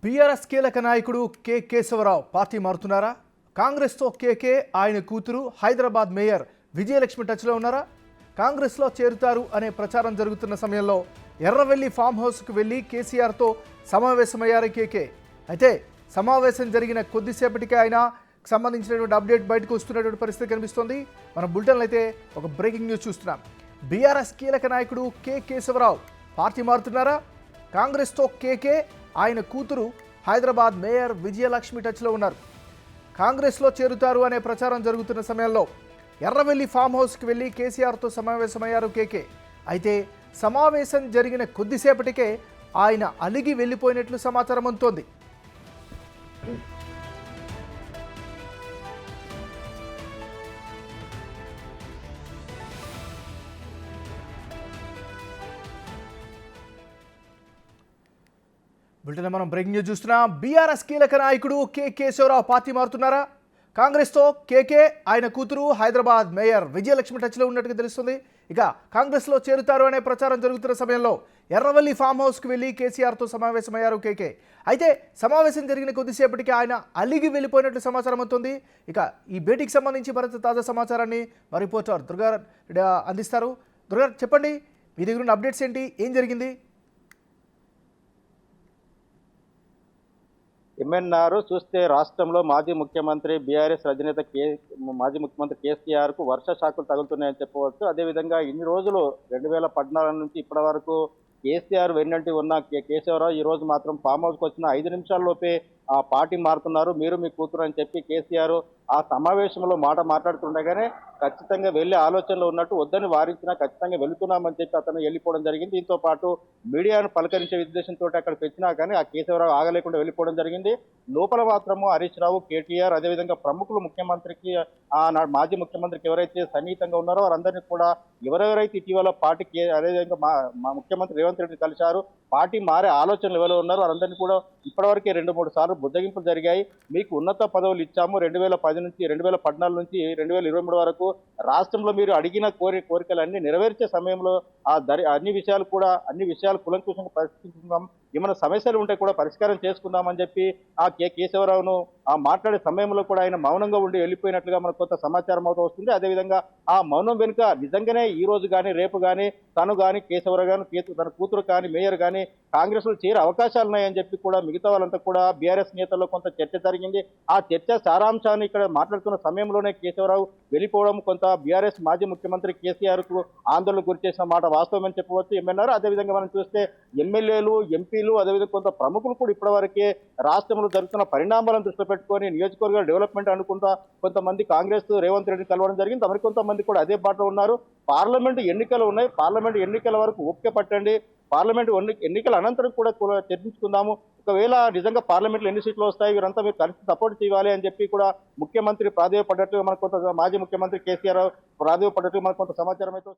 BRS కీలక నాయకుడు K Keshavarao party మారుతున్నారా? కాంగ్రెస్తో కేకే ఆయన కూతురు హైదరాబాద్ మేయర్ విజయలక్ష్మి టచ్లో ఉన్నారా? కాంగ్రెస్లో చేరుతారు అనే ప్రచారం జరుగుతున్న సమయంలో ఎర్రవెల్లి ఫామ్ హౌస్కు వెళ్ళి కేసీఆర్తో సమావేశమయ్యారు కేకే. అయితే సమావేశం జరిగిన కొద్దిసేపటికే ఆయన సంబంధించినటువంటి అప్డేట్ బయటకు వస్తున్నటువంటి పరిస్థితి కనిపిస్తోంది. మన బులెటిన్లో అయితే ఒక బ్రేకింగ్ న్యూస్ చూస్తున్నాం. బీఆర్ఎస్ కీలక నాయకుడు కె కేశవరావు పార్టీ మారుతున్నారా? కాంగ్రెస్తో కేకే ఆయన కూతురు హైదరాబాద్ మేయర్ విజయలక్ష్మి టచ్లో ఉన్నారు. కాంగ్రెస్లో చేరుతారు అనే ప్రచారం జరుగుతున్న సమయంలో ఎర్రవెల్లి ఫామ్ హౌస్కి వెళ్ళి కేసీఆర్తో సమావేశమయ్యారు కేకే. అయితే సమావేశం జరిగిన కొద్దిసేపటికే ఆయన అలిగి వెళ్ళిపోయినట్లు సమాచారం అందుతోంది. బులెటిన్ మనం బ్రేకింగ్ న్యూస్ చూస్తున్నాం. బీఆర్ఎస్ కీలక నాయకుడు కె కేశవరావు పార్టీ మారుతున్నారా? కాంగ్రెస్తో కేకే ఆయన కూతురు హైదరాబాద్ మేయర్ విజయలక్ష్మి టచ్లో ఉన్నట్టుగా తెలుస్తుంది. ఇక కాంగ్రెస్లో చేరుతారు అనే ప్రచారం జరుగుతున్న సమయంలో ఎర్రవల్లి ఫామ్ హౌస్కి వెళ్ళి కేసీఆర్తో సమావేశమయ్యారు కేకే. అయితే సమావేశం జరిగిన కొద్దిసేపటికి ఆయన అలిగి వెళ్ళిపోయినట్లు సమాచారం అవుతుంది. ఇక ఈ భేటీకి సంబంధించి మరింత తాజా సమాచారాన్ని మా రిపోర్టర్ దుర్గా అందిస్తారు. దుర్గా, చెప్పండి, మీ దగ్గర ఉన్న అప్డేట్స్ ఏంటి? ఏం జరిగింది? ఎమ్మెన్నారు చూస్తే రాష్ట్రంలో మాజీ ముఖ్యమంత్రి బీఆర్ఎస్ అధినేత మాజీ ముఖ్యమంత్రి కేసీఆర్ కు వర్ష షాకులు తగులుతున్నాయని చెప్పవచ్చు. అదేవిధంగా ఇన్ని రోజులు 2014 నుంచి ఇప్పటి వరకు కేసీఆర్ వెన్నంటి ఉన్న కేశవరావు ఈ రోజు మాత్రం ఫామ్ హౌస్కి వచ్చిన 5 నిమిషాల్లోపే ఆ పార్టీ మారుతున్నారు, మీరు మీ కూతురు అని చెప్పి కేసీఆర్ ఆ సమావేశంలో మాట్లాడుతుండగానే ఖచ్చితంగా వెళ్లే ఆలోచనలో ఉన్నట్టు వద్దని వారించినా ఖచ్చితంగా వెళుతున్నామని చెప్పి అతను వెళ్ళిపోవడం జరిగింది. దీంతో పాటు మీడియాను పలకరించే ఉద్దేశంతో అక్కడికి వచ్చినా కానీ ఆ కేశవరావు ఆగలేకుండా వెళ్ళిపోవడం జరిగింది. లోపల మాత్రము హరీష్ రావు, కేటీఆర్, అదేవిధంగా ప్రముఖులు ముఖ్యమంత్రికి మాజీ ముఖ్యమంత్రికి ఎవరైతే సన్నిహితంగా ఉన్నారో వారందరినీ కూడా ఎవరెవరైతే ఇటీవల పార్టీకి అదేవిధంగా మా ముఖ్యమంత్రి రేవంత్ రెడ్డి కలిశారు, పార్టీ మారే ఆలోచనలు ఎవరు ఉన్నారో వారందరినీ కూడా ఇప్పటివరకే 2-3 సార్లు బుద్ధగింపులు జరిగాయి. మీకు ఉన్నత పదవులు ఇచ్చాము 2010 నుంచి 2014 నుంచి 2023 వరకు రాష్ట్రంలో మీరు అడిగిన కోరికలన్నీ నెరవేర్చే సమయంలో అన్ని విషయాలు కులంకుశంగా పరిష్కరించుకుందాం, ఏమైనా సమస్యలు ఉంటే కూడా పరిష్కారం చేసుకుందామని చెప్పి ఆ కేశవరావును మాట్లాడే సమయంలో కూడా ఆయన మౌనంగా ఉండి వెళ్ళిపోయినట్లుగా మనకు కొంత సమాచారం అవుతూ వస్తుంది. అదేవిధంగా ఆ మౌనం వెనుక నిజంగానే ఈ రోజు కానీ రేపు కానీ తను కానీ కేశవరావు కానీ తన కూతురు కానీ మేయర్ కానీ కాంగ్రెస్ లో చేరే అవకాశాలు ఉన్నాయని చెప్పి కూడా మిగతా వాళ్ళంతా కూడా బీఆర్ఎస్ నేతల్లో కొంత చర్చ జరిగింది. ఆ చర్చ సారాంశాన్ని ఇక్కడ మాట్లాడుతున్న సమయంలోనే కేశవరావు వెళ్ళిపోవడం కొంత బీఆర్ఎస్ మాజీ ముఖ్యమంత్రి కేసీఆర్ కు ఆందోళన గురి చేసిన మాట వాస్తవమని చెప్పవచ్చు ఎమ్మెల్యేలు. అదేవిధంగా మనం చూస్తే ఎమ్మెల్యేలు, ఎంపీలు, అదేవిధంగా కొంత ప్రముఖులు కూడా ఇప్పటివరకే రాష్ట్రంలో జరుగుతున్న పరిణామాలను దృష్టిలో పెట్టుకొని నియోజకవర్గ డెవలప్మెంట్ అనుకుంటా కొంతమంది కాంగ్రెస్ రేవంత్ రెడ్డిని కలవడం జరిగింది. మరి కొంతమంది కూడా అదే బాటలో ఉన్నారు. పార్లమెంటు ఎన్నికలు ఉన్నాయి, పార్లమెంటు ఎన్నికల వరకు ఓపిక పట్టండి, పార్లమెంటు ఎన్నికల అనంతరం కూడా చర్చించుకుందాము, ఒకవేళ నిజంగా పార్లమెంట్లో ఎన్ని సీట్లు వస్తాయి వీరంతా మీరు కలిసి సపోర్ట్ చేయాలి అని చెప్పి కూడా ముఖ్యమంత్రి ప్రాధాన్యపడ్డట్టు మనకు కొంత మాజీ ముఖ్యమంత్రి కేసీఆర్ ప్రాధాన్యపడ్డట్టు మనకు కొంత సమాచారం అయితే